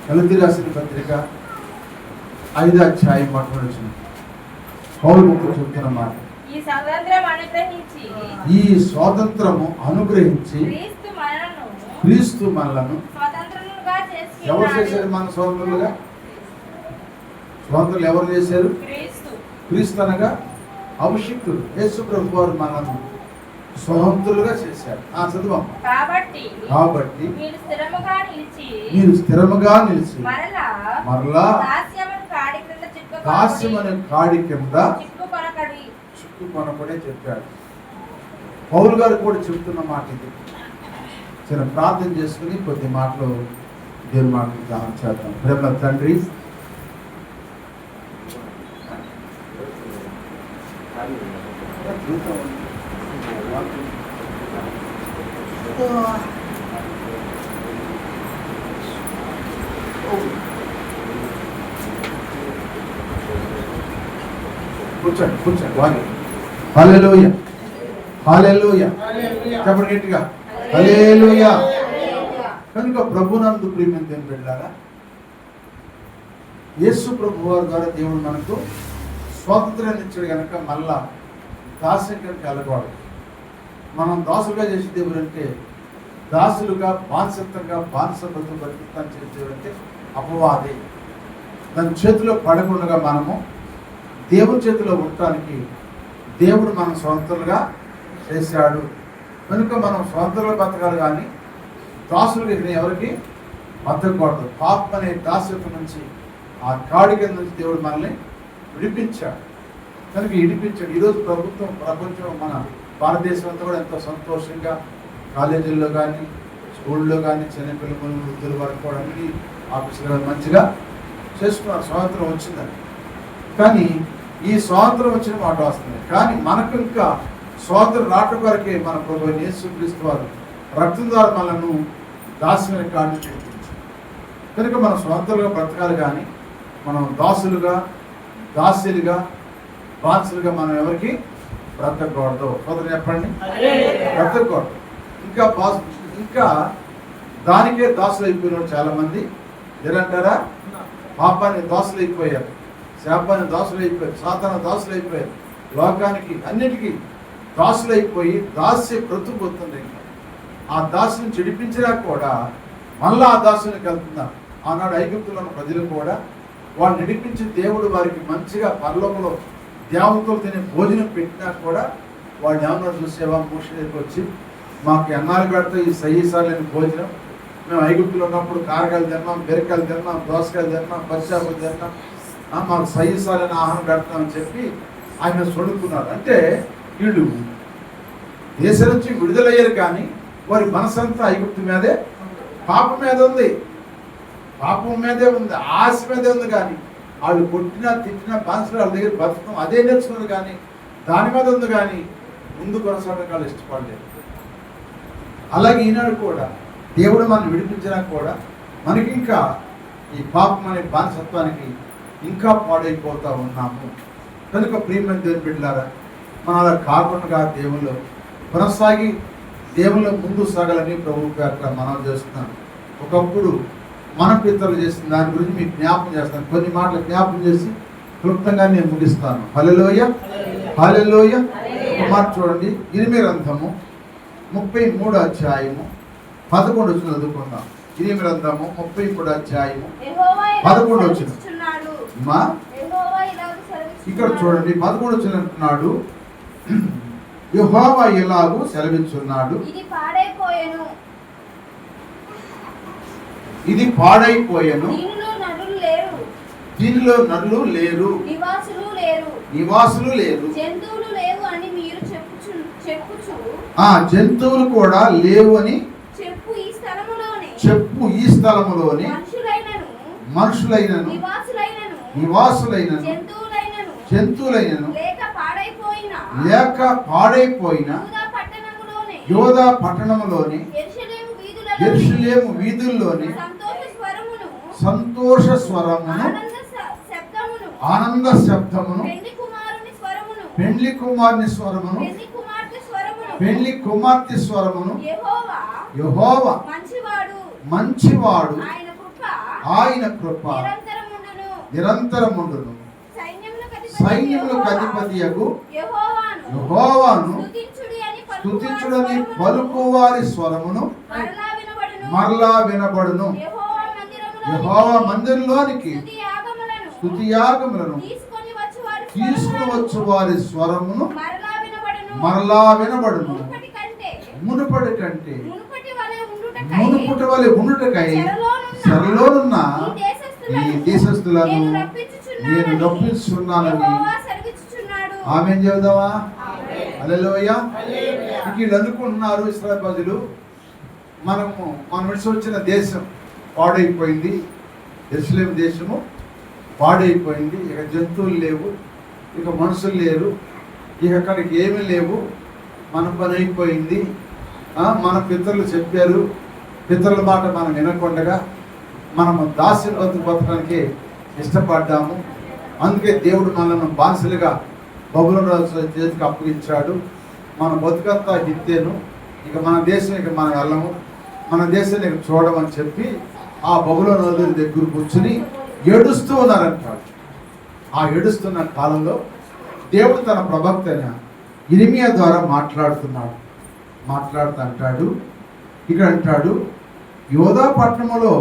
గలతీ రాసిన పత్రిక 5వ అధ్యాయం మొట్టమొదటి పౌలు భక్తుడు చెప్తున్న మాట, ఈ స్వాతంత్రము అనుగ్రహించి క్రీస్తు మనలను ఎవరు చేశారు? మన స్వాతంత్రులుగా. స్వాతంత్రులు ఎవరు చేశారు? క్రీస్తు అనగా అభిషిక్తుడు యేసు ప్రభు వారు మనను స్వతంత్రులుగా చేశారు. చదువు. కాబట్టి మీరు స్థిరముగా నిలిచి మరలా దాస్యమనే కాడి కింద చిక్కుకొనకూడే చెప్పాడు. పౌలు గారు కూడా చెప్తున్న మాట ఇది. చిన్న ప్రార్థన చేసుకుని కొద్ది మాటలు దేవుని మాటలు ధ్యానం చేద్దాం. ప్రేమ తండ్రి, కూర్చోండి కూర్చోండి. హల్లెలూయా హల్లెలూయా చెప్పండి గట్టిగా, హల్లెలూయా. కనుక ప్రభునందు ప్రియమైన దేవుని బిడ్డలారా, యేసు ప్రభు వారి ద్వారా దేవుడు మనకు స్వాతంత్రాన్ని ఇచ్చాడు. కనుక మళ్ళా దాస్యంలోకి వెళ్ళకూడదు. మనం దాసులుగా చేసే దేవుడు అంటే, దాసులుగా బానిసత్వంగా బానిసత్వం బతుకుతాన్ని చేసేదంటే అపవాది. దాని చేతిలో పడకుండా మనము దేవుని చేతిలో ఉండటానికి దేవుడు మనం స్వంతంగా చేశాడు. కనుక మనం స్వంతంగా బతకాలి, కానీ దాసులుగా ఎవరికి బతకూడదు. పాపం అనే దాస్యత్వం నుంచి, ఆ కాడి కింద నుంచి దేవుడు మనల్ని విడిపించాడు. కనుక విడిపించాడు. ఈరోజు ప్రపంచం మన భారతదేశం అంతా కూడా ఎంతో సంతోషంగా కాలేజీల్లో కానీ స్కూల్లో కానీ చిన్నపిల్లలు వృద్ధుల వరకు కూడా అన్ని ఆఫీసులు మంచిగా చేసుకున్నారు. స్వాతంత్రం వచ్చిందని. కానీ ఈ స్వాతంత్రం వచ్చిన మాట వస్తుంది, కానీ మనకు ఇంకా స్వాతంత్రం రావటం వరకే మన ప్రభువైన యేసుక్రీస్తు వారు రక్తం ద్వారా మనను దాస్యమైన కాడిని చేయించారు. కనుక మనం స్వాతంత్రంగా బ్రతకాలి, కానీ మనం దాసులుగా దాస్యులుగా బాన్సులుగా మనం ఎవరికి బ్రతకూడదు. సోదరు చెప్పండి, బ్రతకూడదు. ఇంకా దానికే దాసులు అయిపోయినారు చాలా మంది. ఏదంటారా? పాపాన్ని దాసులు అయిపోయారు, శాపాన్ని దాసులు అయిపోయారు, సాతాను దాసులు అయిపోయారు, లోకానికి అన్నిటికీ దాసులు అయిపోయి దాస్య బ్రతుకుతుంది. ఆ దాసుని చెడిపించినా కూడా మళ్ళా ఆ దాసునికి వెళ్తున్నారు. ఆనాడు ఐగుప్తులో ఉన్న ప్రజలు కూడా వాళ్ళు నడిపించి దేవుడు వారికి మంచిగా పరలోకంలో దేవతలు తినే భోజనం పెట్టినా కూడా వాళ్ళు ఏమన్నా చూసేవా? మోషే దగ్గరికి వచ్చి, మాకు ఎన్నాళ్ళు పెడితే ఈ సహీసాలేని భోజనం, మేము ఐగుప్తులో ఉన్నప్పుడు కారకాయలు తిన్నాం, బెరకాయలు తిన్నాం, దోసకాయలు తిన్నాం, పచ్చాపలు తిన్నాం, మాకు సహీసాలని ఆహారం పెడతామని చెప్పి ఆయన సొడుకున్నారు. అంటే వీళ్ళు దేశం నుంచి విడుదలయ్యారు, కానీ వారి మనసంతా ఐగుప్తు మీదే, పాపం మీద ఉంది, పాపం మీదే ఉంది, ఆశ మీదే ఉంది. కానీ వాళ్ళు కొట్టినా తిట్టినా బాన్సులు వాళ్ళ దగ్గర బతుకం అదే నేర్చుకున్నారు, కానీ దాని మీద ఉంది. కానీ ముందు కొనసాగడానికి వాళ్ళు ఇష్టపడలేదు. అలాగే ఈనాడు కూడా దేవుడు మనం విడిపించినా కూడా మనకి ఇంకా ఈ పాపం అనే బానిసత్వానికి ఇంకా పాడైపోతూ ఉన్నాము. కనుక ప్రియమైన దేవుని బిడ్డలారా, మనం అలా కాకుండా దేవుళ్ళు కొనసాగి దేవుళ్ళు ముందు సాగాలని ప్రభు పేరట మనం చేస్తున్నాం. ఒకప్పుడు మన పితరులు చేసిన దాని గురించి మీకు జ్ఞాపకం చేస్తాను. కొన్ని మాటలు జ్ఞాపకం చేసి క్లుప్తంగా నేను ముగిస్తాను. హల్లెలూయా హల్లెలూయా. ఒక మాట చూడండి, ఇర్మీయా గ్రంథము 33వ అధ్యాయము 11 వచనం చదువుకుందాం. ఇర్మీయా గ్రంథము 33వ అధ్యాయము 11 వచనం. ఇక్కడ చూడండి, 11 వచనం అంటున్నాడు, యెహోవా ఎలాగూ సెలవిస్తున్నాడు, ఇది పాడైపోయెను, దీనిలో నరులు లేరు, నివాసులు లేరు, జంతువులు కూడా లేవు అని చెప్పు. ఈ స్థలములోని మనుషులైనను నివాసులైనను జంతువులైనను లేక పాడైపోయిన యోధా పట్టణములోని యెరూషలేము వీధుల్లోని సంతోష స్వరమును ఆనంద శబ్దమును పెండ్లి కుమారుని స్వరమును పెండ్లి కుమార్తె స్వరమును యెహోవా మంచివాడు ఆయన కృప నిరంతరముండును. సైన్యములకు అధిపతియగు యెహోవాను స్తుతించుడని పలుకువారి స్వరమును మరలా వినబడును. యెహోవా మందిరంలోనికి స్తుతి యాగములను తీసుకుని వచ్చు వారి స్వరమును మరలా వినబడును. మునుపటి కంటే మునుపటి వలె ఉండుటకై చెరలోనున్న ఈ దేశస్థులను నేను నొప్పిస్తున్నానని ఆమేన్ చెబుదామా? హల్లెలూయా. వీళ్ళు అనుకుంటున్నారు ఇశ్రాయేలు ప్రజలు, మనం విడిచి వచ్చిన దేశం పాడైపోయింది, యెరూషలేము దేశము పాడైపోయింది, ఇక జంతువులు లేవు, ఇక మనుషులు లేరు, ఇక అక్కడికి ఏమీ లేవు, మన పని అయిపోయింది. మన పితరులు చెప్పారు, పితరుల మాట మనం వినకుండగా మనము దాస్యం బతకడానికి ఇష్టపడ్డాము. అందుకే దేవుడు మనల్ని బానిసలుగా బబులోను రాజు చేతికి అప్పగించాడు. మన బతుకంతా హిత్తేను, ఇక మన దేశం ఇక మనం వెళ్ళము, మన దేశాన్ని ఇక చూడమని చెప్పి ఆ బబులోను రాజు దగ్గర కూర్చుని ఏడుస్తూ ఉన్నారంటాడు. ఆ ఏడుస్తున్న కాలంలో దేవుడు తన ప్రవక్త యిర్మీయా ద్వారా మాట్లాడుతుంటాడు. ఇక్కడ అంటాడు, యోధా పట్టణములో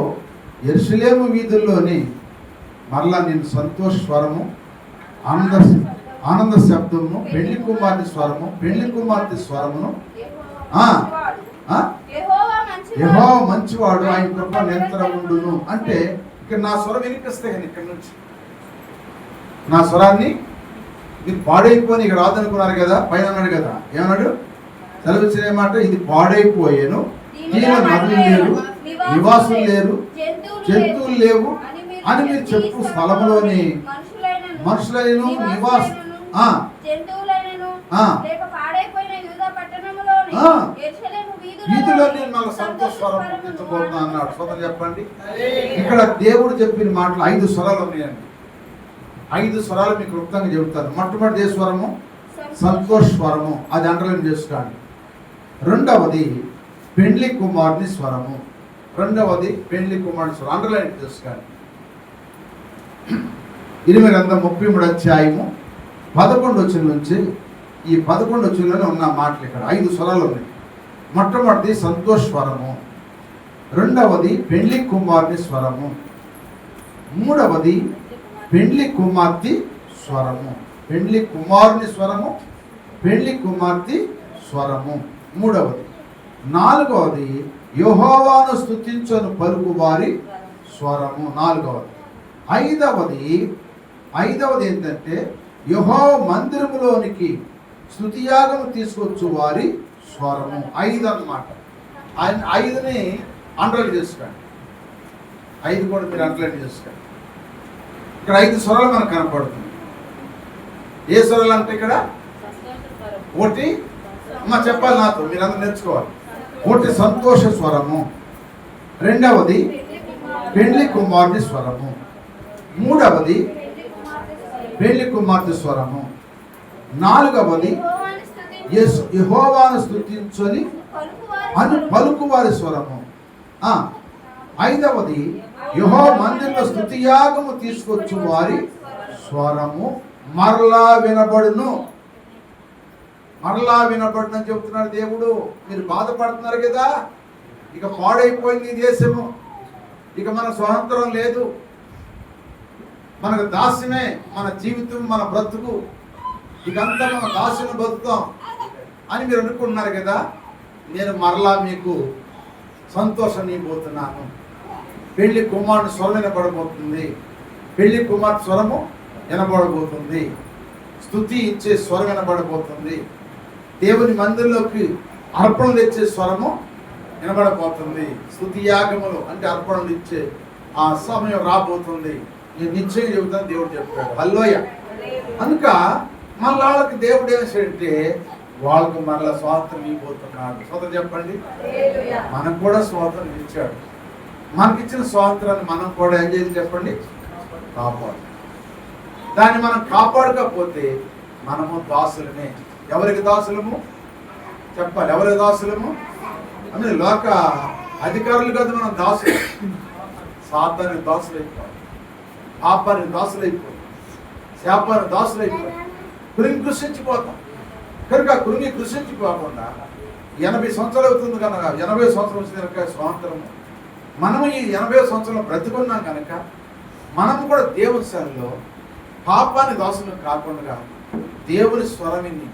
యెరూషలేము వీధుల్లోని మరలా నేను సంతోష స్వరము, ఆనంద శబ్దము, పెళ్లి కుమార్తె స్వరము, పెళ్లి కుమార్తె స్వరమును యెహోవా మంచివాడు, ఆయన కృప నిరంతరముండును. అంటే ఇక్కడ నా స్వరం వినిపిస్తాయి కానీ ఇక్కడ నుంచి నా స్వరాన్ని మీరు పాడైపోయి ఇక్కడ రాదనుకున్నారు కదా, పైన అన్నాడు కదా, ఏమన్నాడు? సెలవిచ్చిన మాట, ఇది పాడైపోయాను, దీనిలో నదులు లేరు, నివాసులు లేరు, జంతువులు లేవు అని మీరు చెప్పు స్థలంలోని మనుషులైన నివాస వీధిలో నేను మళ్ళీ సంతోషస్వరం పుట్టించబోతున్నా అన్నాడు. సోదరు చెప్పండి, ఇక్కడ దేవుడు చెప్పిన మాటలు 5 స్వరాలు ఉన్నాయండి. 5 స్వరాలు మీకు క్లుప్తంగా చెబుతాను. మొట్టమొదటి స్వరము సంతోష స్వరము, అది అండర్లైన్ చేసుకోండి. రెండవది పెండ్లి కుమారుని స్వరము, రెండవది పెండ్లి కుమారుని స్వరం, అండర్లైన్ చేసుకోండి. 33 అధ్యాయము 11 వచనం నుంచి ఈ 11 వచనంలోనే ఉన్న మాటలు ఇక్కడ 5 స్వరాలు ఉన్నాయి. మొట్టమొదటిది సంతోష స్వరము, రెండవది పెండ్లి కుమారుని స్వరము, మూడవది పెండ్లి కుమార్తె స్వరము, పెండ్లి కుమారుని స్వరము, పెండ్లి కుమార్తె స్వరము మూడవది. నాలుగవది యెహోవాను స్తుతించను పలుకు వారి స్వరము నాలుగవది. ఐదవది ఏంటంటే యెహోవా మందిరములోనికి స్తుతియాగము తీసుకొచ్చు వారి స్వరము. 5 అన్నమాట. 5ని అండర్లైన్ చేసుకోండి. 5 కూడా మీరు అండర్లైన్ చేసుకోండి. ఇక్కడ 5 స్వరాలు మనకు కనపడుతుంది. ఏ స్వరాలు అంటే ఇక్కడ ఒకటి చెప్పాలి, నాతో మీరందరూ నేర్చుకోవాలి. ఒకటి సంతోష స్వరము, రెండవది పెండ్లి కుమారుని స్వరము, మూడవది పెండ్లి కుమార్తె స్వరము, నాలుగవది యెహోవాను స్తుతించని అని పలుకు వారి స్వరము, ఐదవది యెహోవా మందిరంలో స్తుతియాగము తీసుకొచ్చు వారి స్వరము మరలా వినబడును. మరలా వినబడును అని చెబుతున్నాడు దేవుడు. మీరు బాధపడుతున్నారు కదా, ఇక పాడైపోయింది ఈ దేశము, ఇక మన స్వతంత్రం లేదు, మనకు దాస్యమే మన జీవితం, మన బ్రతుకు, ఇకంతా మన దాస్యం బతుకుతాం అని మీరు అనుకుంటున్నారు కదా. నేను మరలా మీకు సంతోషం ఇవ్వబోతున్నాను. పెళ్లి కుమారుని స్వరం వినబడబోతుంది, పెళ్లి కుమార్తె స్వరము వినబడబోతుంది, స్తుతి ఇచ్చే స్వరం వినబడబోతుంది, దేవుని మందిరంలోకి అర్పణలు ఇచ్చే స్వరము వినబడబోతుంది, స్తుతి యాగములు అంటే అర్పణలు ఇచ్చే ఆ సమయం రాబోతుంది. నేను నిశ్చయం చెబుతాను, దేవుడు చెప్పాడు. హల్లెలూయా. కనుక మన వాళ్ళకి దేవుడు ఏం చేయంటే వాళ్ళకు మరలా స్వాతంత్రం ఇవ్వబోతున్నాడు. స్వాతంత్రం చెప్పండి, మనకు కూడా స్వాతంత్రం ఇచ్చాడు. మనకిచ్చిన స్వాతంత్రాన్ని మనం కూడా ఏం చేయాలి చెప్పండి, కాపాడు. దాన్ని మనం కాపాడకపోతే మనము దాసులమే. ఎవరికి దాసులము చెప్పాలి, ఎవరికి దాసులము అంటే లోక అధికారులు కదా మనం దాసులు. సాతానికి దాసులైపోవాలి, పాపానికి దాసులైపోవాలి, శాపానికి దాసులైపోవాలి, కృషించిపోతాం. కనుక కృషించిపోకుండా 80 సంవత్సరాలు అవుతుంది కనుక 80 సంవత్సరం వచ్చింది కనుక స్వాతంత్రము మనము ఈ 80 సంవత్సరాలు బ్రతుకున్నాం కనుక మనము కూడా దేవుని సేవలో పాపాన్ని దాసులు కాకుండా దేవుని స్వరమిని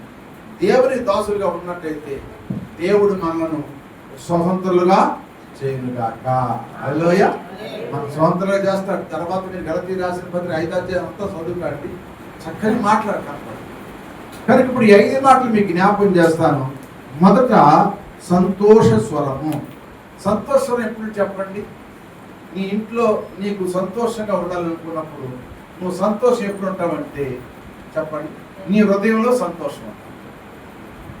దేవుని దాసులుగా ఉన్నట్టయితే దేవుడు మనలను స్వతంత్రులుగా చేయనుగాక. హల్లెలూయా. మన స్వతంత్రులుగా చేస్తాడు. తర్వాత మీరు గలతీ రాసిన పత్రిక 5వ అధ్యాయం అంతా చదువుకోండి, చక్కని మాట్లాడతాను. కనుక ఇప్పుడు ఈ 5 మాటలు మీకు జ్ఞాపకం చేస్తాను. మొదట సంతోష స్వరము. సంతోషం ఎప్పుడు చెప్పండి? నీ ఇంట్లో నీకు సంతోషంగా ఉండాలనుకున్నప్పుడు నువ్వు సంతోషం ఎప్పుడు ఉంటావంటే చెప్పండి, నీ హృదయంలో సంతోషం ఉంటుంది,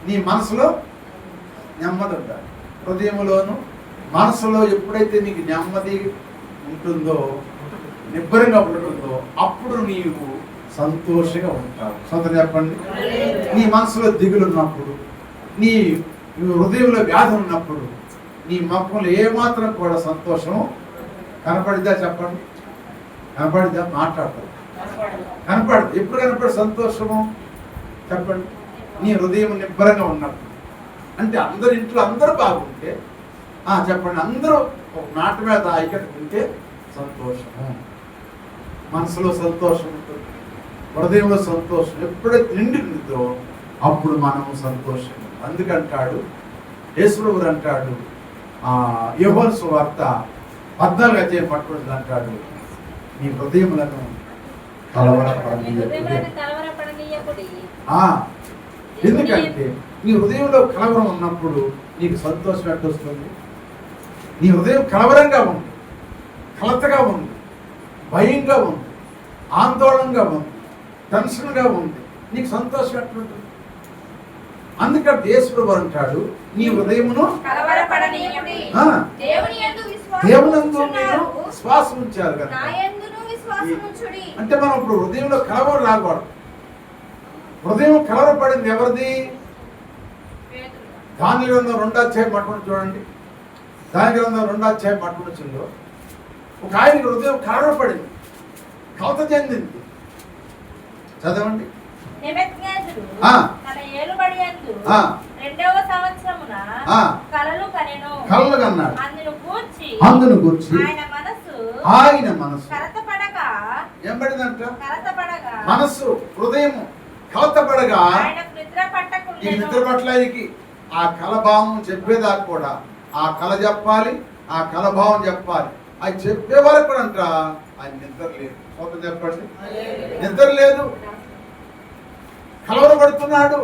నీ మనసులో నెమ్మది ఉండాలి. హృదయంలోను మనసులో ఎప్పుడైతే నీకు నెమ్మది ఉంటుందో, నిబ్బరంగా ఉంటుందో, అప్పుడు నీవు సంతోషంగా ఉంటావు. సొంతం చెప్పండి. నీ మనసులో దిగులు ఉన్నప్పుడు, నీ హృదయంలో వ్యాధి ఉన్నప్పుడు, నీ ముఖంలో ఏమాత్రం కూడా సంతోషం కనపడిద్దా? చెప్పండి. కనపడిద్దా? మాట్లాడతారు. కనపడదు. ఎప్పుడు కనపడి సంతోషము? చెప్పండి. నీ హృదయం నిబ్బరంగా ఉన్నప్పుడు. అంటే అందరి ఇంట్లో అందరూ బాగుంటే చెప్పండి, అందరూ ఒక మాట మీద ఐక్యత ఉంటే సంతోషము. మనసులో సంతోషం ఉంటుంది, హృదయంలో సంతోషం ఎప్పుడైతే నిండి ఉంటుందో అప్పుడు మనము సంతోషం. అందుకంటాడు యేసుప్రభువు అంటాడు, యోహాను సువార్త 14వ అధ్యాయం పట్టుకుంటుంది అంటాడు, నీ హృదయములను కలవరపడనీయకుడి. ఎందుకంటే నీ హృదయంలో కలవరం ఉన్నప్పుడు నీకు సంతోషం ఎట్టొస్తుంది? నీ హృదయం కలవరంగా ఉంది, కలతగా ఉంది, భయంగా ఉంది, ఆందోళనగా ఉంది, టెన్షన్గా ఉంది, నీకు సంతోషం ఎట్లుంటుంది? అందుకంటే యేసుప్రభువు అంటాడు, నీ హృదయమును దేవునందు మీరు విశ్వాసం ఉంచారు కదా. అంటే మనం ఇప్పుడు హృదయంలో కలవరం రాకూడదు. హృదయం కలవరపడింది ఎవరిది? దానియేలు గ్రంథం 2వ అధ్యాయం పట్టుకుని చూడండి. దానియేలు గ్రంథం 2వ అధ్యాయం పట్టుకుని చూడండి. ఒక ఆయనకి హృదయం కలవరపడింది, కలత చెందింది. చదవండి. కలలు కన్నాడు. అందును గూర్చి ఆయన మనసు ఏంబడిందంట? మనస్సు హృదయం కలతపడగా ఈ నిద్ర పట్లకి ఆ కలభావం చెప్పేదాకా కూడా ఆ కళ చెప్పాలి, ఆ కలభావం చెప్పాలి. అది చెప్పే వాళ్ళకి కూడా అంట ఆయన నిద్ర లేదు. సొంతం చెప్పండి, నిద్ర లేదు, కలవరపడుతున్నాడు.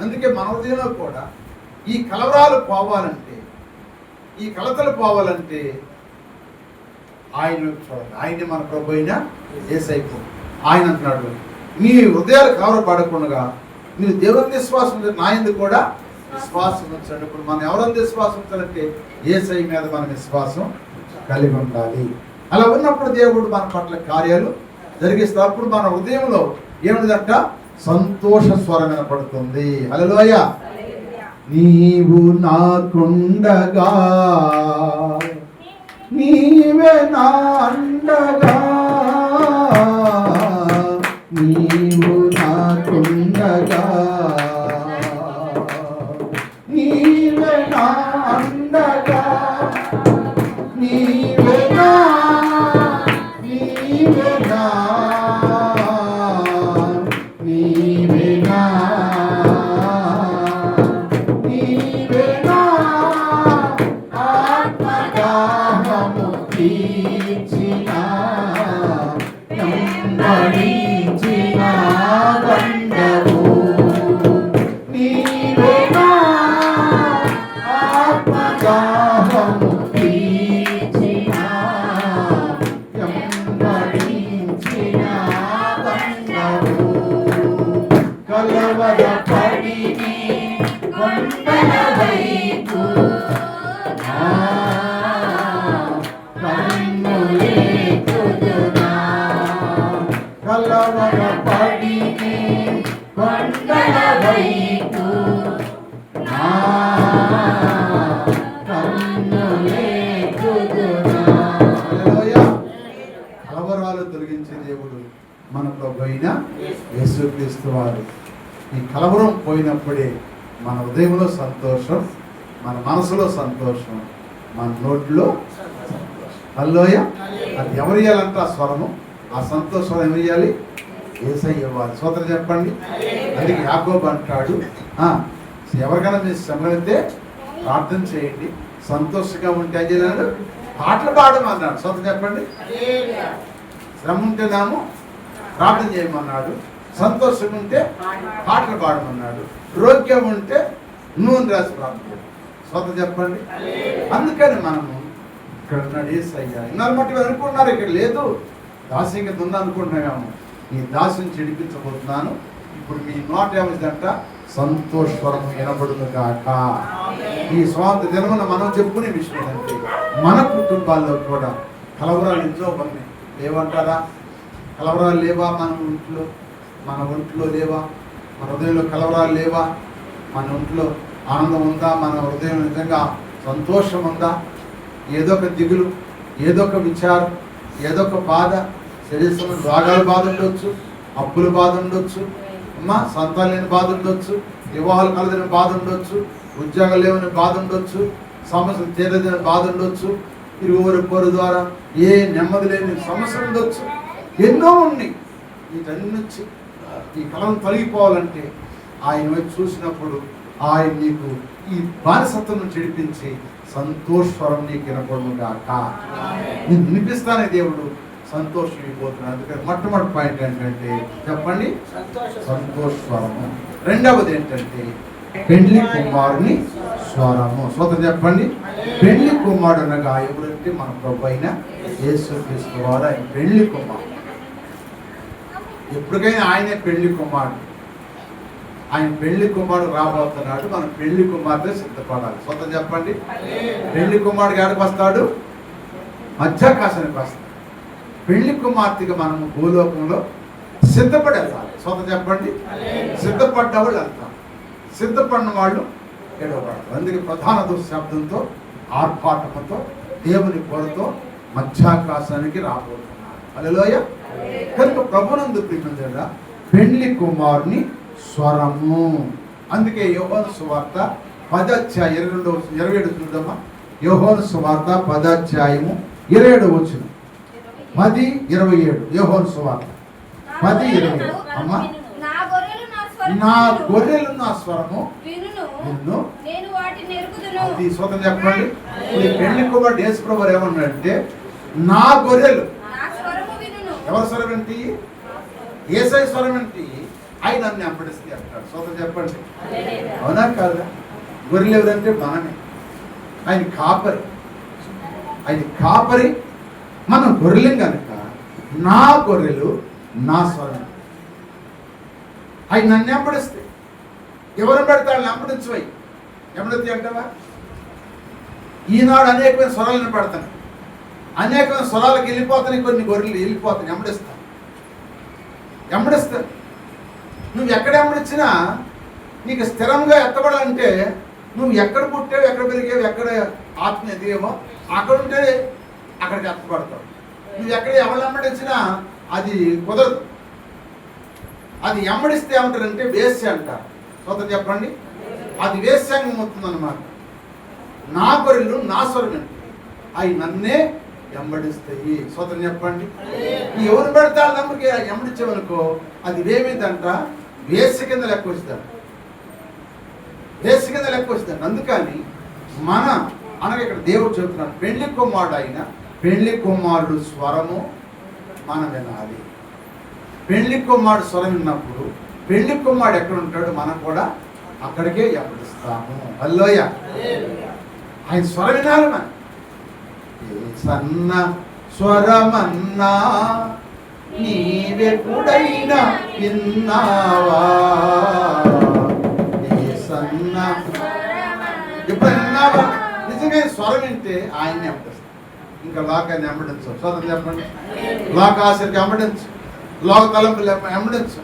అందుకే మన హృదయంలో కూడా ఈ కలవరాలు పోవాలంటే, ఈ కలతలు పోవాలంటే ఆయన చూడండి. ఆయన్ని మన ప్రభు అయిన యేసయ్య ఆయన అంటున్నాడు, మీ హృదయాలు కలవరపడకుండా మీరు దేవుని విశ్వాసం నా యందు కూడా విశ్వాసం ఉంచండి. ఇప్పుడు మనం ఎవరంతా విశ్వాసం ఉంచాలంటే యేసయ్య మీద మన విశ్వాసం కలిగి ఉండాలి. అలా ఉన్నప్పుడు దేవుడు మన పట్ల కార్యాలు జరిగిస్తే అప్పుడు మన హృదయంలో ఏమిటంట? సంతోష స్వరం వినపడుతుంది. హల్లెలూయా. నీవు నాకుండగా, నీవే నా అండగా, నీవు నాకుండగా, నీవే నా అండగా, నీవే నా, నీవే నా, నీవే నా, నీవే నా ఆత్మదాహము తీర్చిన వెంబడించిన బండవు, నీవే నా ఆత్మదాహము తీర్చిన వెంబడించిన బండవు, కలవరపడిని కొండల వైపు కన్నులే కలవరాలు తొలగించే దేవుడు మన ప్రభు అయిన యేసుక్రీస్తు వారు. ఈ కలవరం పోయినప్పుడే మన హృదయంలో సంతోషం, మన మనసులో సంతోషం, మన నోట్లో సంతోషం. హల్లెలూయా. అది ఎవరు ఇవ్వాలంటే ఆ స్వరము, ఆ సంతోషం ఎవరు ఇవ్వాలి? యేసయ్య ఇవ్వాలి. స్తోత్రం చెప్పండి. అందుకే యాకోబు అంటాడు, ఎవరికైనా మీరు శ్రమలైతే ప్రార్థన చేయండి, సంతోషంగా ఉంటే ఏం చేయాలి? పాటలు పాడమన్నాడు. స్తోత్రం చెప్పండి. శ్రమ ఉంటేనేమో ప్రార్థన చేయమన్నాడు, సంతోషం ఉంటే పాటలు పాడమన్నాడు, రోగ్యం ఉంటే నూనె రాసి ప్రార్థన. స్తోత్రం చెప్పండి. అందుకని మనము ఇక్కడ ఉన్నాడు యేసయ్య. ఇన్నాళ్ళు మట్టి అనుకుంటున్నారు ఇక్కడ లేదు, దాస్యం కింద ఉందనుకుంటున్నాము. ఈ దాస్యం చెడిపించబోతున్నాను. ఇప్పుడు మీ నోట ఏమిటంట? సంతోషస్వరము వినబడును గాక. ఈ స్వాతంత్ర దినమున మనం చెప్పుకునే విషయం ఏంటంటే మన కుటుంబాల్లో కూడా కలవరాలు ఇంట్లో ఉన్నాయి. లేవంటారా? కలవరాలు లేవా? మన ఒంట్లో లేవా? మన హృదయంలో కలవరాలు లేవా? మన ఒంట్లో ఆనందం ఉందా? మన హృదయం నిజంగా సంతోషం ఉందా? ఏదో ఒక దిగులు, ఏదో ఒక విచారం, ఏదో ఒక బాధ, శరీరంలో రోగాల బాధ ఉండొచ్చు, అప్పుల బాధ ఉండొచ్చు, సంతానం లేని బాధ ఉండొచ్చు, వివాహాలు కలదని బాధ ఉండొచ్చు, ఉద్యోగాలు లేవని బాధ ఉండొచ్చు, సమస్యలు తీరదని బాధ ఉండొచ్చు, ఇరువురు పొరు ద్వారా ఏ నెమ్మది లేని సమస్యలు ఉండొచ్చు, ఎన్నో ఉన్నాయి. వీటన్ని నుంచి ఈ కలం తొలగిపోవాలంటే ఆయన వైపు చూసినప్పుడు ఆయన నీకు ఈ బానిసత్వం చెడిపించి సంతోషస్వరం నీకు వినపడము గాక. నేను వినిపిస్తానే దేవుడు సంతోషం ఇవ్వబోతున్నాడు. అందుకని మొట్టమొదటి పాయింట్ ఏంటంటే చెప్పండి, సంతోషస్వరము. రెండవది ఏంటంటే పెండ్లి కుమారుని స్వరము. స్తోత్రం చెప్పండి. పెండ్లి కుమారుడు అనగా ఎవరంటే మన ప్రభు అయిన యేసుక్రీస్తు వారు. ఆయన పెండ్లి కుమారుడు. ఎప్పటికైనా ఆయనే పెళ్లి కుమారుడు. ఆయన పెళ్లి కుమారుడు రాబోతున్నాడు. మనం పెళ్లి కుమార్తె సిద్ధపడాలి. స్తోత్రం చెప్పండి. పెళ్లి కుమారుడు ఎక్కడికి వస్తాడు? మధ్యాకాశానికి వస్తాడు. పెళ్లి కుమార్తెగా మనము భూలోకంలో సిద్ధపడి వెళ్తాం. స్తోత్రం చెప్పండి. సిద్ధపడ్డ వాళ్ళు వెళ్తాం, సిద్ధపడిన వాళ్ళు ఏడవబడతారు. అందుకే ప్రధాన దుశ్శబ్దంతో ఆర్భాటంతో దేవుని కొరతో మధ్యాకాశానికి రాబోతున్నారు. హల్లెలూయా. కనుక ప్రభునందు ప్రియమైన పెండ్లి కుమారుని స్వరము. అందుకే యోహాను సువార్త 10:22 చూద్దామా. యోహాను సువార్త 10:27 10:27. యోహాను సువార్త 10:27. అమ్మా, నా గొర్రెలు నా స్వరము వినును, అది స్తోత్రం చెప్పండి. ఈ పెళ్లి కుమారుడు యేసు ప్రభువు ఏమన్నాడంటే నా గొర్రెలు. ఎవరి స్వరం ఏంటి? యేసయ్య స్వరం ఏంటి? ఆయన నన్ను వెంబడిస్తే అంటాడు. స్తోత్రం చెప్పండి. అవునా కాదా? గొర్రెలు ఎవరంటే మనమే. ఆయన కాపరి, ఆయన కాపరి, మనం గొర్రెలం కనుక నా గొర్రెలు నా స్వరం. ఆయన నన్ను వెంబడిస్తే ఎవరు పెడతాడు? వెంబడించవై వెంబడితే అంటావా? ఈనాడు అనేకమైన స్వరాలను పెడతాను, అనేకమైన స్వరాలకు వెళ్ళిపోతాయి. కొన్ని గొర్రెలు వెళ్ళిపోతాయి, వెంబడిస్తాను. నువ్వు ఎక్కడ వెంబడించినా నీకు స్థిరంగా ఎత్తబడాలంటే నువ్వు ఎక్కడ పుట్టావు, ఎక్కడ పెరిగావు, ఎక్కడ ఆత్మ ఎదిగేవో అక్కడ ఉంటే అక్కడికి ఎత్తబడతావు. నువ్వు ఎక్కడ ఎవరు వెంబడించినా అది కుదరదు. అది వెంబడిస్తే ఏమంటారంటే వేశ్య అంటారు. స్తోత్రం చెప్పండి. అది వేశ్యాంగం అవుతుందన్నమాట. నా గొర్రెలు నా స్వరం అంటే అవి నన్నే వెంబడిస్తాయి. స్తోత్రం చెప్పండి. ఎవరు పెడతారు నమ్మకి వెంబడించేవనుకో అది ఏమైందంట? వేశ్య కింద లెక్క వస్తుందంట, వేశ్య కింద లెక్క వస్తుందంట. అందుకని అనగా ఇక్కడ దేవుడు చెబుతున్నాడు, పెళ్లి కుమారుడు అయిన పెళ్లి కుమారుడు స్వరము మనం వినాలి. పెళ్లి కుమారుడు స్వరం విన్నప్పుడు పెళ్లి కుమారుడు ఎక్కడ ఉంటాడు మనం కూడా అక్కడికే వెంబడిస్తాము. హల్లెలూయా. ఆయన స్వరం వినాలి. మనం సన్న స్వరమన్నా నీవెప్పుడైనా విన్నావా? సన్న ఎప్పుడు విన్నావా? నిజంగా స్వరం వింటే ఆయన్ని వెంబడిస్తాం. ఇంకా లోకాన్ని వెంబడించు. స్వరం చెప్పండి. లోకాశకి వెంబడించు, లోక తలంపులు వెంబడించు,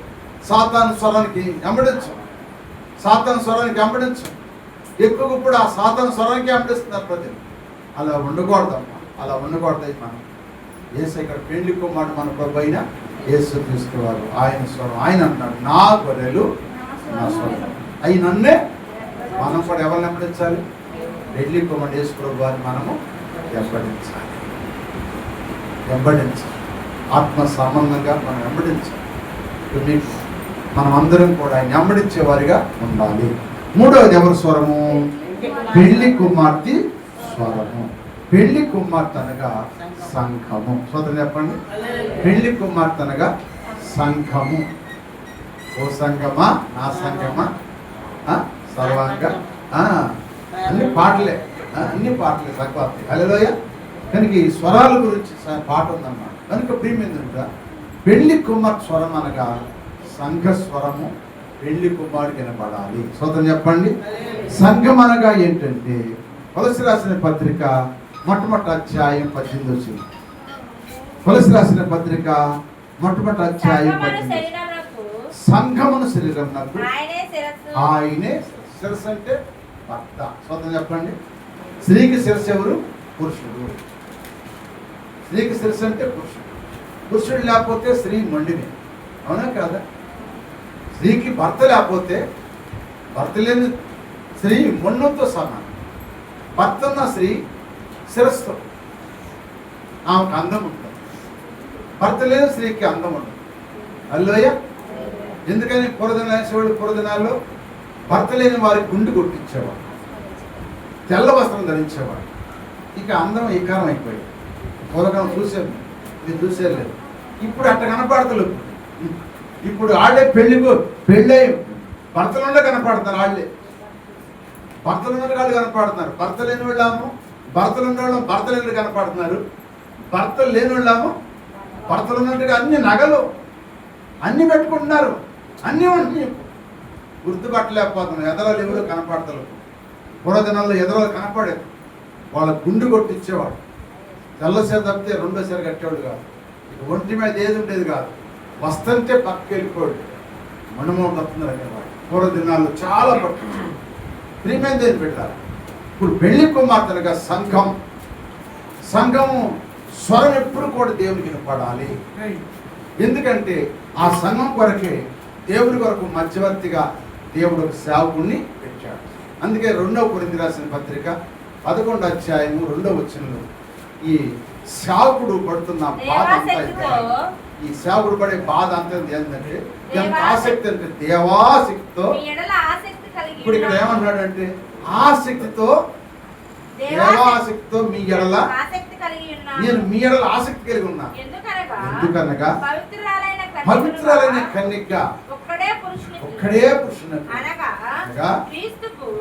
సాతాను స్వరానికి వెంబడించు, సాతాను స్వరానికి వెంబడించు. ఎక్కువ ఇప్పుడు ఆ సాతాను స్వరానికి వెంబడిస్తున్నారు ప్రజలు. అలా ఉండకూడదమ్మా, అలా ఉండకూడదు. మనం యేసు ఇక్కడ పెళ్లి కుమారుడు మన ప్రభు అయిన యేసుక్రీస్తు వారు. ఆయన స్వరం, ఆయన అంటున్నాడు నా గొర్రెలు నా స్వరం. అవి నన్నే. మనం కూడా ఎవరిని వెంబడించాలి? పెళ్లి కుమారుడు యేసు ప్రభు వారిని మనము వెంబడించాలి. ఆత్మ సంబంధంగా మనం వెంబడించాలి. మనం అందరం కూడా ఆయన వెంబడించే వారిగా ఉండాలి. మూడవది ఎవరి స్వరము? పెళ్లి కుమార్తె స్వరము. పెళ్లి కుమార్తె అనగా సంఘము. సోదరు చెప్పండి, పెళ్లి కుమార్తె అనగా సంఘము. ఓ సంఘమా, నా సంఘమా, సర్వాంగ, అన్ని పాటలే, సంగతి. హల్లెలూయా. కనుక ఈ స్వరాల గురించి పాట ఉందన్నమాట. కనుక ప్రియమైనదిగా పెళ్లి కుమార్తె స్వరం అనగా సంఘ స్వరము పెళ్లి కుమారుడికి వినపడాలి. సోదరు చెప్పండి, సంఘం అనగా ఏంటంటే కొలసి రాసిన పత్రిక మొట్టమొదటి అధ్యాయం 18 వచ్చింది. కొలసి రాసిన పత్రిక మొట్టమొదటి అధ్యాయం 18. సంఘమును శరీరమునకు ఆయనే శిరస్సు. అంటే భర్త. సోదరు చెప్పండి, స్త్రీకి శిరస్సు ఎవరు? పురుషుడు. స్త్రీకి శిరస్సు అంటే పురుషుడు. పురుషుడు లేకపోతే స్త్రీ మొండిని. అవునా కాదా? స్త్రీకి భర్త లేకపోతే, భర్త లేని స్త్రీ మొండంతో సమానం. భర్త ఉన్న స్త్రీ శిరస్సు, ఆమెకు అందం ఉంటుంది. భర్త లేని స్త్రీకి అందం ఉంటుంది. హల్లెలూయా. ఎందుకని పూర్వదినాల్లో భర్త లేని వారికి గుండు కొట్టించేవాడు, తెల్ల వస్త్రం ధరించేవాడు. ఇక అందం ఏకారం అయిపోయింది. పూర్వకాలం చూసాను, మీరు చూసేయలేదు. ఇప్పుడు అట్ట కనపడతలేదు. ఇప్పుడు వాళ్ళే పెళ్ళై భర్తలుండే కనపడుతున్నారు. వాళ్ళే భర్తలున్న వాళ్ళు కనపడుతున్నారు. భర్త లేని వాళ్ళము భర్తలు ఉన్న వాళ్ళు భర్త లేని కనపడుతున్నారు. భర్తలు లేని వాళ్ళము భర్తలు ఉన్నట్టుగా అన్ని నగలు అన్ని పెట్టుకుంటున్నారు. అన్నీ ఉంటున్నాయి. గుర్తుపట్టలేకపోతున్నారు. ఎదరాలు ఎవరు కనపడతలు. పూర్వదినాల్లో ఎదరాలు కనపడేది. వాళ్ళ గుండు కొట్టించేవాడు. తెల్లసేర తప్పితే రెండోసారి కట్టేవాడు కాదు. ఇక ఒంటి మీద ఏది ఉండేది కాదు. వస్తుంటే పక్కకి వెళ్ళిపోయాడు. మనుమోహన్ వస్తున్నారు అనేవాడు. పూర్వదినాల్లో చాలా పట్టించాడు. ప్రియమైన దేని పెట్టారు. ఇప్పుడు పెళ్లి కుమార్తెలుగా సంఘము స్వరం ఎప్పుడు కూడా దేవునికి వినపడాలి. ఎందుకంటే ఆ సంఘం కొరకే దేవుడి కొరకు మధ్యవర్తిగా దేవుడు ఒక సేవకుడిని పెట్టాడు. అందుకే 2వ కొరింథీ రాసిన పత్రిక 11వ అధ్యాయము 2వ వచనంలో ఈ సేవకుడు పడుతున్న బాధ అంతా, ఈ సేవకుడు పడే బాధ అంతా ఏంటంటే ఎంత ఆసక్తి అంటే దేవాసక్తితో. ఇప్పుడు ఇక్కడ ఏమన్నాడంటే ఆసక్తితో, దేవాసక్తితో మీ ఎడల నేను మీ ఎడల ఆసక్తి కలిగి ఉన్నా. ఎందుకనగా పవిత్రులైన కన్యకగా ఒక్కడే పురుషుని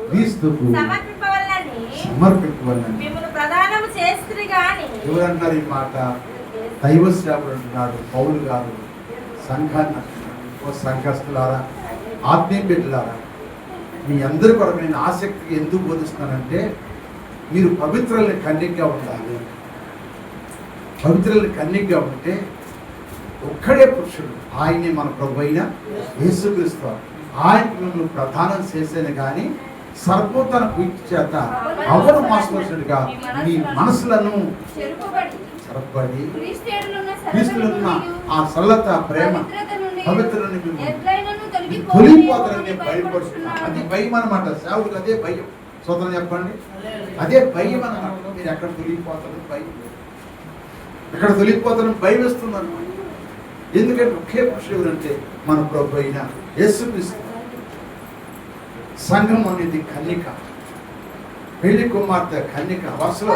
క్రీస్తుకు సమర్పింపవలెనని ఎవరన్నారు ఈ మాట? దైవ సేవకుడు అంటున్నాడు పౌలు గారు. సంఘాన్ని ఓ సంఘస్థులారా, ఆత్మీయ బిడ్డలారా, మీ అందరి కొరకు నేను ఆసక్తిగా ఎందుకు బోధిస్తున్నానంటే మీరు పవిత్రులని కన్యకగా ఉండాలి. పవిత్రులని కన్యకగా ఉంటే ఒక్కడే పురుషుడు, ఆయనే మన ప్రభు అయిన యేసుక్రీస్తు. ఆయనకు మిమ్మల్ని ప్రధానం చేసేది కానీ సర్పం తన కుయుక్తి చేత అవరు మోసవలసినట్టుగా మీ మనసులను చెరపబడి క్రీస్తులున్న ఆ సరళత, ప్రేమ, పవిత్రులని తొలిపోతారని భయపడుతున్నారు. అది భయం అన్నమాట. సేవకుడు అదే భయం. సోదరం చెప్పండి, అదే భయం అన్నమాట. మీరు ఎక్కడ తొలిగిపోతారని భయం, ఎక్కడ తొలిగిపోతారని భయం వేస్తుంది అన్నమాట. ఎందుకంటే ఒకే పురుషుడు ఎవరంటే మన ప్రభు అయిన యేసుక్రీస్తు. సంఘం అనేది కన్యక, పెళ్లి కుమార్తె కన్యక వరుసలో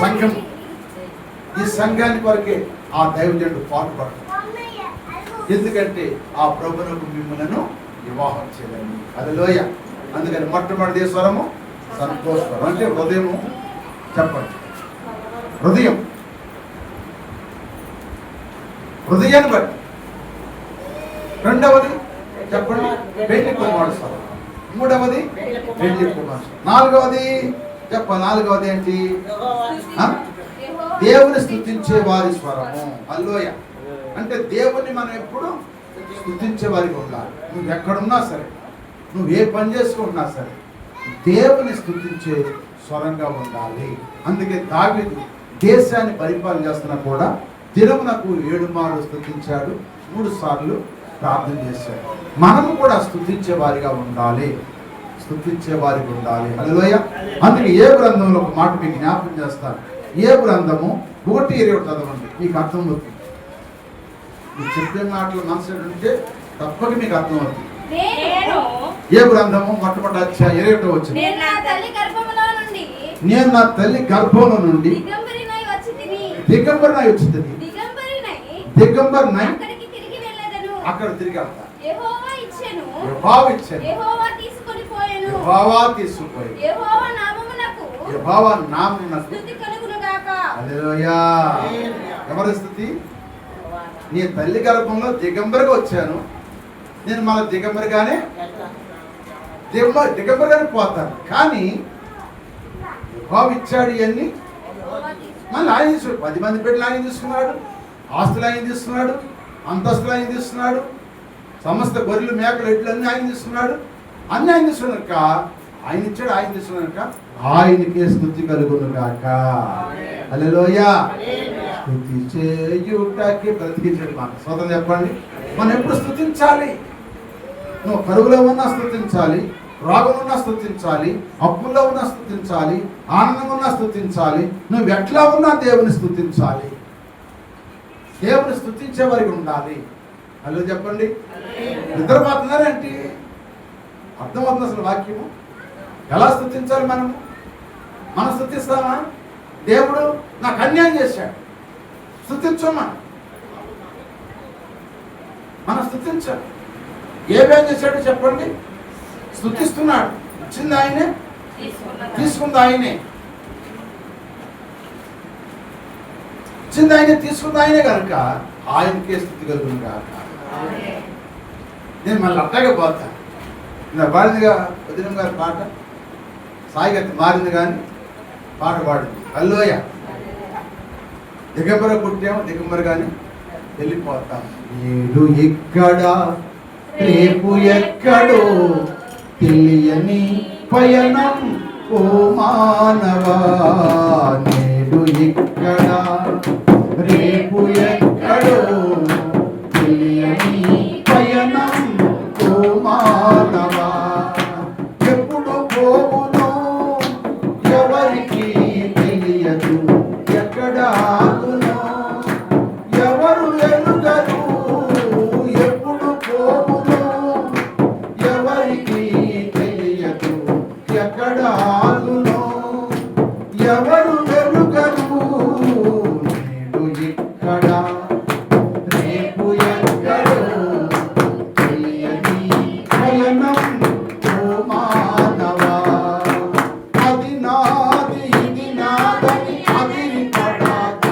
సంఘం. ఈ సంఘానికి వరకే ఆ దైవజనుడు పాటుపడతాడు. ఎందుకంటే ఆ ప్రభువునకు మిమ్మలను వివాహం చేయాలని. హల్లెలూయా. అందుకని మొట్టమొదటి స్వరము సంతోషం అంటే హృదయము. చెప్పండి, హృదయాన్ని బట్టి. రెండవది చెప్పండి పెళ్లి కుమారుడు స్వరం. మూడవది పెళ్లి కుమారుడు. నాలుగవది నాలుగవది ఏంటి? దేవుని స్తుతించే వారి స్వరము. హల్లెలూయా. అంటే దేవుని మనం ఎప్పుడు స్తుతించే వారికి ఉండాలి. నువ్వు ఎక్కడున్నా సరే, నువ్వు ఏ పని చేసుకుంటున్నా సరే దేవుని స్తుతించే స్వరంగా ఉండాలి. అందుకే దావీదు దేశాన్ని పరిపాలన చేస్తున్నా కూడా దినమునకు 7 మార్లు స్తుతించాడు, 3 సార్లు ప్రార్థన చేశాడు. మనము కూడా స్తుతించే వారిగా ఉండాలి, స్తుతించే వారికి ఉండాలి. హల్లెలూయా. అందుకే ఏ గ్రంథంలో ఒక మాట మీకు జ్ఞాపకం చేస్తాను. ఏ గ్రంథము 1:20 చదవండి, మీకు అర్థమవుతుంది. మీరు చెప్పే మాటలు మనసు ఉంటే తప్పక మీకు అర్థమవుతుంది. ఏ గ్రంథము మొట్టమొదటి అధ్యాయం 21 వచ్చింది. నేను నా తల్లి గర్భంలో నుండి దిగంబరినై వచ్చింది. దిగంబరినై అక్కడ తిరిగి వెళ్తా. యెహోవా ఇచ్చెను, యెహోవా తీసుకొని పోయెను. యెహోవా నామమునకు స్తుతి కలుగును గాక. హల్లెలూయా. ఎవరి స్తుతి? నీ తల్లి గర్భంలో దిగంబరిగా వచ్చాను, నేను మళ్ళీ దిగంబరిగానే పోతాను. కానీ యెహోవా ఇచ్చాడు ఇవన్నీ, మళ్ళీ ఆయన తీసుకున్నాడు. 10 మంది బిడ్డలు ఆయన తీసుకున్నాడు, ఆస్తులు ఆయన తీసుకున్నాడు, అంతస్తులు ఆయన తీసుకున్నాడు, సమస్త గొర్రెలు మేకలు ఎడ్లన్నీ ఆయన తీసుకున్నాడు. అన్ని ఆయన తీసుకున్నాక ఆయన ఇచ్చాడు, ఆయన తీసుకున్నాక ఆయనకే స్తుతి కలుగును గాక. హల్లెలూయా. స్తుతి చేయుటకి బ్రతికించాడు మాట. స్వతం చెప్పండి, మనం ఎప్పుడు స్తుతించాలి? నువ్వు కరువులో ఉన్నా స్తుతించాలి, రోగం ఉన్నా స్తుతించాలి, అప్పుల్లో ఉన్నా స్తుతించాలి, ఆనందం ఉన్నా స్తుతించాలి. నువ్వు ఎట్లా ఉన్నా దేవుని స్తుతించాలి, దేవుని స్తుతించే వారికి ఉండాలి. హలో చెప్పండి. నిద్రపోతున్నారేంటి? అర్థమవుతుంది అసలు వాక్యము? ఎలా స్తుతించాలి? మనం స్తుతిస్తామా? దేవుడు నాకు అన్యాయం చేశాడు, స్తుతించమా? మనం స్తుతించాలి. ఏమేం చేశాడు చెప్పండి? స్తుతిస్తున్నాడు. ఇచ్చింది ఆయనే, తీసుకుంది ఆయనే, ఇచ్చింది ఆయనే, తీసుకుంది ఆయనే కనుక ఆయనకే స్తుతి కలుగును గాక. నేను మళ్ళీ అట్టగా పోతాను. ఇలా పాడిందిగా వదినం గారి పాట, సాయిగతి మారింది కానీ పాట పాడింది. హల్లెలూయ. దిగంబర పుట్టాము, దిగంబరగానే వెళ్ళిపోతాం. నేడు ఇక్కడ రేపు ఎక్కడో తెలియని పయనం ఓ మానవా. నేడు ఇక్కడ రేపు ఎక్కడో తెలియని పయనం ఓ మానవా. ఎప్పుడు పోవునో ఎవరికి తెలియదు, ఎక్కడ ఆగునో ఎవరు ఎరుగరు. ఎప్పుడు పోవునో ఎవరికి తెలియదు, ఎక్కడ ఆగునో ఎవరు ఎరుగరు. నేడు ఇక్కడ రేపు ఎక్కడో తెలియని పయనం ఓ మానవా. అది నాది ఇది నాదని అదిరి పడాక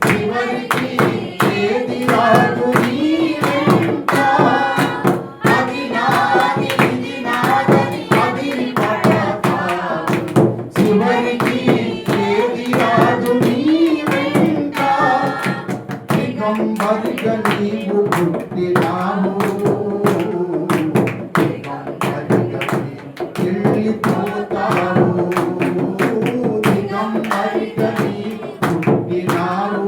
చివరికి ఏది రాదు నీ వెంట. అది నాది ఇది నాదని అదిరి పడాక చివరికి ఏది రాదు నీ వెంట. దిగంబరిగా నీవు పుట్టినావు, దిగంబరిగా వెళ్ళిపోతావు. దిగంబరిగా నీవు పుట్టినావు,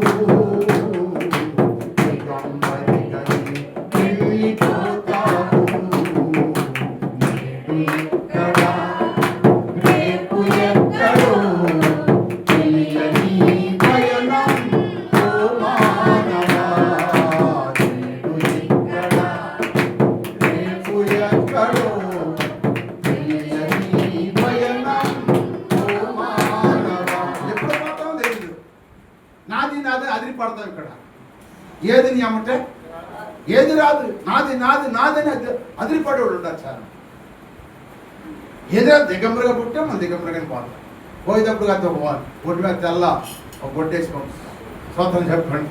దిగంబరిగా వెళ్ళిపోతావు. నేడు ఇక్కడ రేపు ఎక్కడో తెలియని పయనం ఓ మానవా. నేడు ఇక్కడ రేపు ఎక్కడో తెలియని పయనం ఓ మానవా. ఎప్పుడు పోతామో తెలియదు. నాది నాది అదిరి పడతాం. ఇక్కడ ఏది నీ అమ్మంటే ఏది రాదు. నాది నాది నాదని అదిరిపడేవాడు ఉంటారు చాలా. ఏదైనా దిగంబరిగా పుట్టే మనం దిగంబరిగానే పోతాం. పోయేటప్పుడు కాదు ఒక బొడ్డు మీద తెల్ల ఒక బొడ్డు వేసుకోండి. స్వతం చెప్పండి.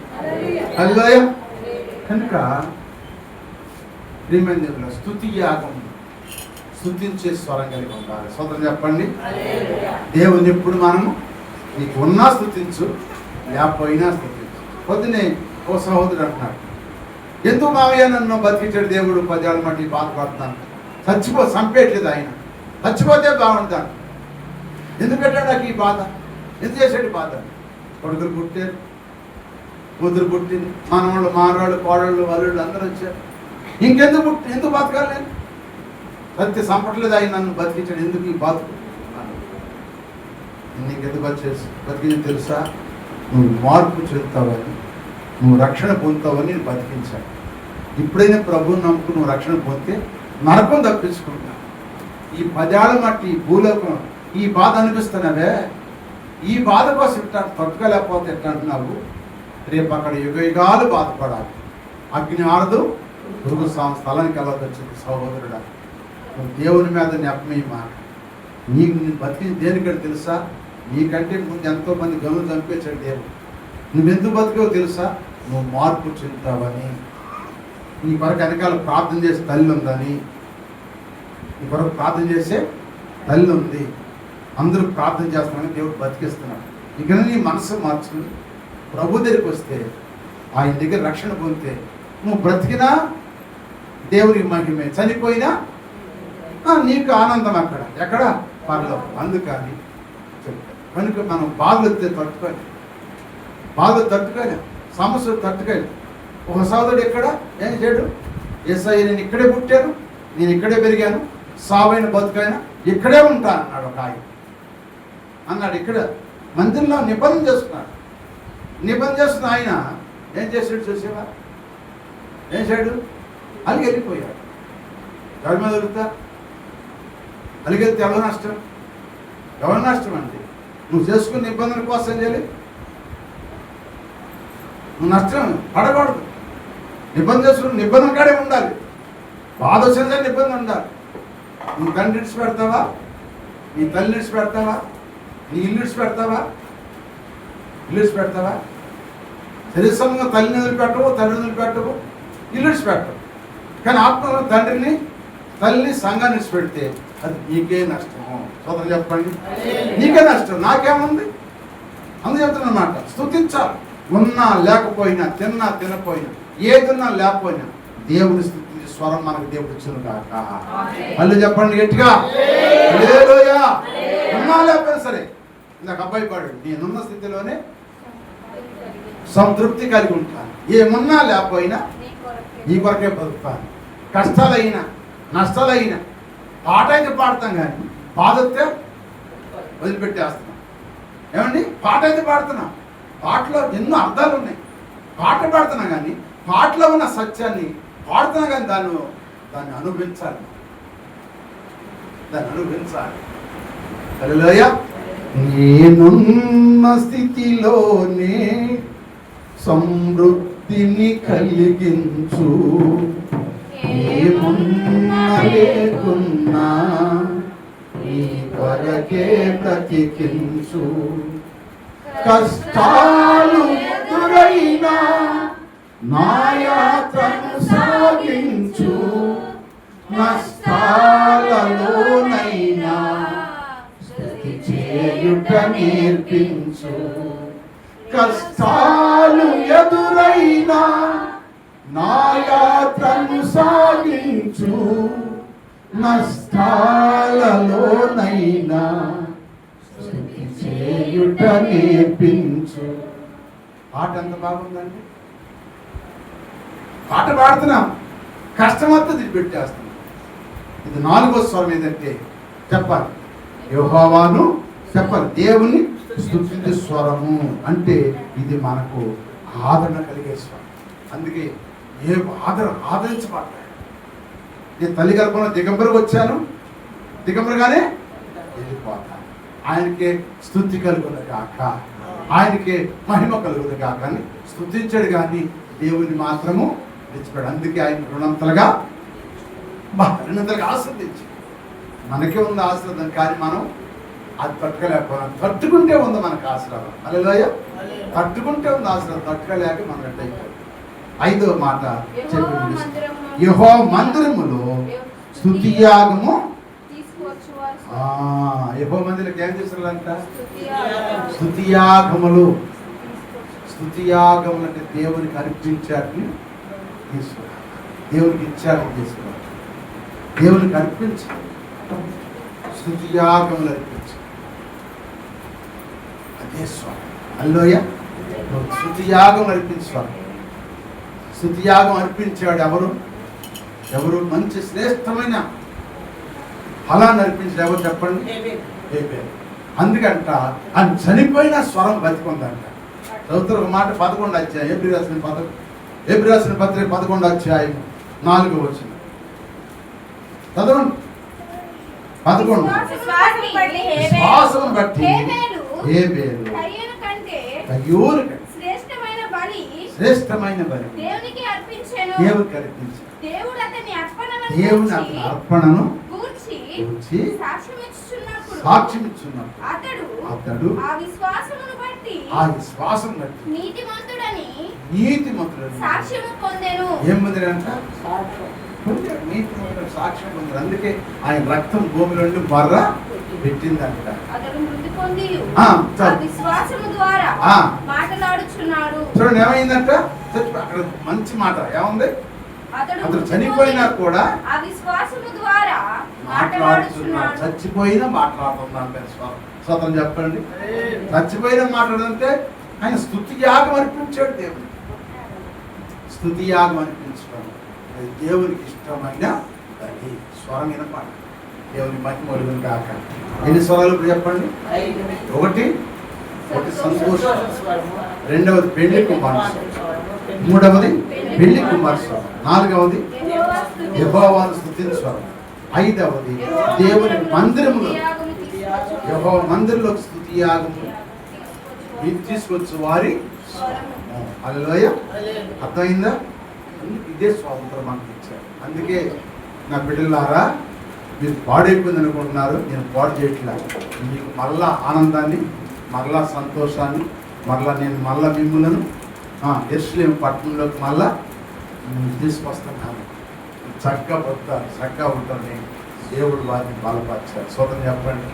హల్లెలూయా. కనుక ప్రియమైన స్తుతి యాగం, స్తుతించే స్వరం కలిగి ఉండాలి. స్వతం చెప్పండి. దేవుని ఎప్పుడు మనము నీకు ఉన్నా స్తుతించు, లేకపోయినా స్తుతించు. పొద్దునే ఓ సహోదరుడు అంటున్నాడు, ఎందుకు మావయ్య నన్ను బతికించాడు దేవుడు, 10 ఏళ్ళ మట్టి బాధపడుతున్నాను, చంపేయట్లేదు ఆయన, చచ్చిపోతే బాగుంటాను, ఎందుకు పెట్టాడు నాకు ఈ బాధ, ఎందుకు చేసాడు బాధ? కొడుకులు పుట్టారు, కూతురు పుట్టింది, మనవాళ్ళు మానవాళ్ళు కోడళ్ళు వాళ్ళు అందరూ వచ్చారు. ఎందుకు బతకాలి నేను? సత్య సంపట్లేదు ఆయన నన్ను బతికించాడు, ఎందుకు ఈ బతుకు? నీకెందుకు బతికింది తెలుసా? నువ్వు మార్పు చెందుతావని, నువ్వు రక్షణ పొందుతావని నేను బతికించాను. ఇప్పుడైనా ప్రభువుని నమ్ముకు నువ్వు రక్షణ పొందితే నరకం తప్పించుకుంటా. ఈ 10 ఏళ్ల మట్టి ఈ భూలోకం ఈ బాధ అనిపిస్తున్నావే, ఈ బాధ కోసం ఇట్లా తట్టుకోలేకపోతే ఎట్లా అంటున్నావు? రేపు అక్కడ యుగాలు బాధపడాలి. అగ్ని ఆరదు, పురుగు స్థలానికి వెళ్ళాల్సి వచ్చింది. సహోదరుడా, నువ్వు దేవుని మీద నెప్పమే మాట. నీకు నేను బతికింది దేనికంటే తెలుసా? నీకంటే ముందు ఎంతోమంది గనులు చంపేశాడు దేవుడు. నువ్వెందుకు బతికావో తెలుసా? నువ్వు మార్పు చెందుతావని, నీ కొరకు వెనకాల ప్రార్థన చేసే తల్లి ఉందని, నీ కొరకు ప్రార్థన చేసే తల్లి ఉంది, అందరూ ప్రార్థన చేస్తామని దేవుడు బతికిస్తున్నాడు. ఇక నీ మనసు మార్చుకుని ప్రభు దగ్గరికి వస్తే, ఆయన దగ్గర రక్షణ పొందితే, నువ్వు బ్రతికినా దేవుని మహిమే, చనిపోయినా నీకు ఆనందం. ఎక్కడ పర్లో. అందుకని కనుక మనం బాధలు వస్తే తట్టుకోలేం, సమస్యలు తట్టుకోలేం. ఒక సోదరుడు ఎక్కడ ఏం చేయడు? యేసయ్య నేను ఇక్కడే పుట్టాను, నేను ఇక్కడే పెరిగాను, సావైన బతుకైనా ఇక్కడే ఉంటాను అన్నాడు ఒక ఆయన. అన్నాడు ఇక్కడ మందిరంలో నిబంధన చేస్తున్నాడు. నిబంధన చేస్తున్న ఆయన ఏం చేశాడు చూసేవా? ఏం చేయడు? అలిగి వెళ్ళిపోయాడు. ఎవరి మీద దొరుకుతా? అలిగెళ్తే ఎవరు నష్టం? ఎవరు నష్టం అంటే నువ్వు చేసుకున్న నిబంధన కోసం ఏం చేయాలి? నువ్వు నష్టం పడకూడదు. నిబంధన చేసుకుని నిబంధన కాడే ఉండాలి. బాధ వచ్చిన నిబంధన ఉండాలి. నువ్వు తండ్రి ఇడిచి పెడతావా? నీ తల్లి ఇడిచి పెడతావా? నీ ఇల్లు ఇడిచి పెడతావా? ఇల్లు ఇడిచి పెడతావా? శరీరంగా తల్లిని వదిలిపెట్టవు, తండ్రిని వదిలిపెట్టవు, ఇల్లు ఇడిచి పెట్టవు. కానీ ఆత్మలో తండ్రిని, తల్లిని, సంఘాన్ని ఇడిచి పెడితే అది నీకే నష్టము. సోదరు చెప్పండి, నీకే నష్టం. నాకేముంది? అందుకు చెప్తున్నమాట, స్తుతించాలి. ఉన్నా లేకపోయినా, తిన్నా తినపోయినా, ఏదున్నా లేకపోయినా దేవుని స్తుతి స్వరం మనకు దేవుడు ఇచ్చును కాక. మళ్ళీ చెప్పండి గట్టిగా, హల్లెలూయా. ఉన్నా లేకపోయినా సరే, ఇందాక అబ్బాయి పాడు, నేనున్న స్థితిలోనే సంతృప్తి కలిగి ఉంటాను. ఏమున్నా లేకపోయినా నీ కొరకే బతుకుతాను. కష్టాలైనా నష్టాలైనా పాట అయితే పాడతాం, కానీ బాధ వస్తే వదిలిపెట్టేస్తున్నాం. ఏమండి? పాట అయితే పాడుతున్నాం, పాటలో ఎన్నో అర్థాలు ఉన్నాయి. పాట పాడుతున్నాం కానీ పాటలో ఉన్న సత్యాన్ని పాడుతున్నాం, కానీ దాన్ని అనుభవించాలి. హల్లెలూయా. నేనున్న స్థితిలోనే సమృద్ధిని కలిగించు, ఏమున్నా లేకున్నా నీ కొరకే బ్రతికించు. కష్టాలు ఎదురైనా నా యాత్రను సాగించు, నష్టాలలోనైనా స్తుతి చేయుట నేర్పించు. కష్టాలు ఎదురైనా నా యాత్రను సాగించు, నష్టాలలోనైనా స్తుతి చేయుట నేర్పించు. పాట ఎంత బాగుందండి. పాట పాడుతున్నాం, కష్టమంతా దిగిపెట్టేస్తున్నాం. ఇది 4వ స్వరం ఏదంటే చెప్పాలి, యెహోవాను చెప్పాలి. దేవుని స్తుతించే స్వరము అంటే ఇది మనకు ఆదరణ కలిగే స్వరం. అందుకే ఏ ఆదరించబడ్డాడు. నేను తల్లి గర్భంలో దిగంబరగా వచ్చాను, దిగంబరగానే వెళ్ళిపోతాను. ఆయనకే స్తుతి కలుగును గాక, ఆయనకే మహిమ కలుగును గాక అని స్తుతించాడు, కానీ దేవుని మాత్రము విడిచిపెట్టాడు. అందుకే ఆయన రుణంతలుగా ఆశ్రదించి మనకే ఉంది ఆశ్రదం, కానీ మనం అది తట్టుకోలేకపోయినా తట్టుకుంటే ఉంది మనకు ఆశ్రదం. హల్లెలూయా. తట్టుకుంటే ఉంది ఆశ్రదం, తట్టుకోలేక మనం ఎట్టయిపోయి. 5వ మాట చెప్పి, యెహోవా మందిరములో స్తుతియాగము. యెహోవా మందిరానికి ఏం చేస్తారంట? స్తుతియాగములు. స్తుతియాగములు అంటే దేవునికి అర్పించాలని తీసుకోవాలి, దేవునికి ఇచ్చారని తీసుకోవాలి, దేవునికి అర్పించాలి. స్తుతియాగములు అర్పించాలి. అదే స్వామి. హల్లెలూయా. స్తుతియాగం అర్పించాలి. స్తుతియాగం అర్పించాడు ఎవరు మంచి శ్రేష్టమైన ఫలాన్ని అర్పించాడు ఎవరు చెప్పండి? హేబేలు. అందుకంట ఆయన చనిపోయిన స్వరం బతికుందంట. చదువుతారు ఒక మాట 11 అధ్యాయం ఎబ్రీ రాసిన పత్రిక 11 అధ్యాయం 4వ వచనం చదవండి. 11 విశ్వాసమును బట్టి హేబేలు కయ్యూరు శ్రేష్టమైన బలి దేవునికి అర్పించాడు. దేవుని అతని అర్పణను గూర్చి సాక్ష్యమిచ్చున్నప్పుడు అతడు ఆ విశ్వాసం బట్టి నీతిమంతుడని సాక్ష్యము పొందెను. ఏం పొందాడంట? నీతిమంతుడు సాక్ష్యం పొందాడు. అందుకే ఆయన రక్తం భూమిలో నుండి బర్ర పెట్టిందంట. అతడు మృతి పొంది విశ్వాసము ద్వారా మాట్లాడుచున్నాడు. చూడండి ఏమైందంట? అక్కడ మంచి మాట ఏముంది? అతడు చనిపోయినా కూడా ఆ విశ్వాసము ద్వారా మాట్లాడుచున్నాడు. చచ్చిపోయినా మాట్లాడుతుందంటే స్వతం చెప్పండి. చచ్చిపోయినా మాట్లాడంటే ఆయన స్తుతి యాగం అర్పించాడు. దేవుడు స్తుతి యాగం అర్పించడం అది దేవునికి ఇష్టమైన అది స్వరం వినపాలి. దేవుని మహిమలు కాక ఎన్ని స్వరాలు చెప్పండి? ఒకటి సంతోషం, రెండవది పెళ్లి కుమార్తె, మూడవది పెళ్లి కుమార్తె, నాలుగవది యెహోవాను స్తుతించడం, ఐదవది దేవుని మందిరములో యెహోవా మందిరంలో స్తుతి యాగము తీసుకొచ్చు వారి. హల్లెలూయా. అర్థమైందా? ఇదే స్వాతంత్రం మనకి ఇచ్చారు. అందుకే నా బిడ్డలారా మీరు పాడైపోయింది అనుకుంటున్నారు. నేను పాడు చేయట్లేదు. మీకు మళ్ళా ఆనందాన్ని, మరలా సంతోషాన్ని, నేను మిమ్ములను యెరూషలేము పట్టణంలోకి మళ్ళా తీసుకొస్తున్నాను. చక్కగా బతుకుతారు, చక్కగా ఉంటాను. దేవుడు వారిని బలపరిచారు. స్వతం చెప్పండి.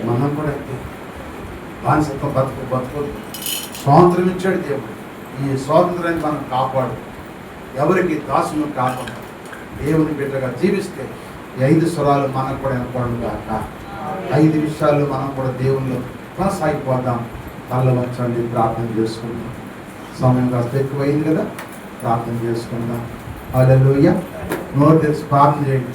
మనం కూడా బానిసత్వం బతుకు స్వాతంత్రం ఇచ్చాడు దేవుడు. ఈ స్వాతంత్రాన్ని మనం కాపాడు. ఎవరికి దాసును కాకుండా దేవుని బిడ్డగా జీవిస్తే ఈ 5 స్వరాలు మనకు కూడా వినపడను కాక 5 విషయాలు మనం కూడా దేవుళ్ళు కొనసాగిపోదాం. కళ్ళ వచ్చండి, ప్రార్థన చేసుకుందాం. సమయం కాస్త ఎక్కువైంది కదా, ప్రార్థన చేసుకుందాం. హల్లెలూయా. నోరు తెరిచి ప్రార్థన చేయండి.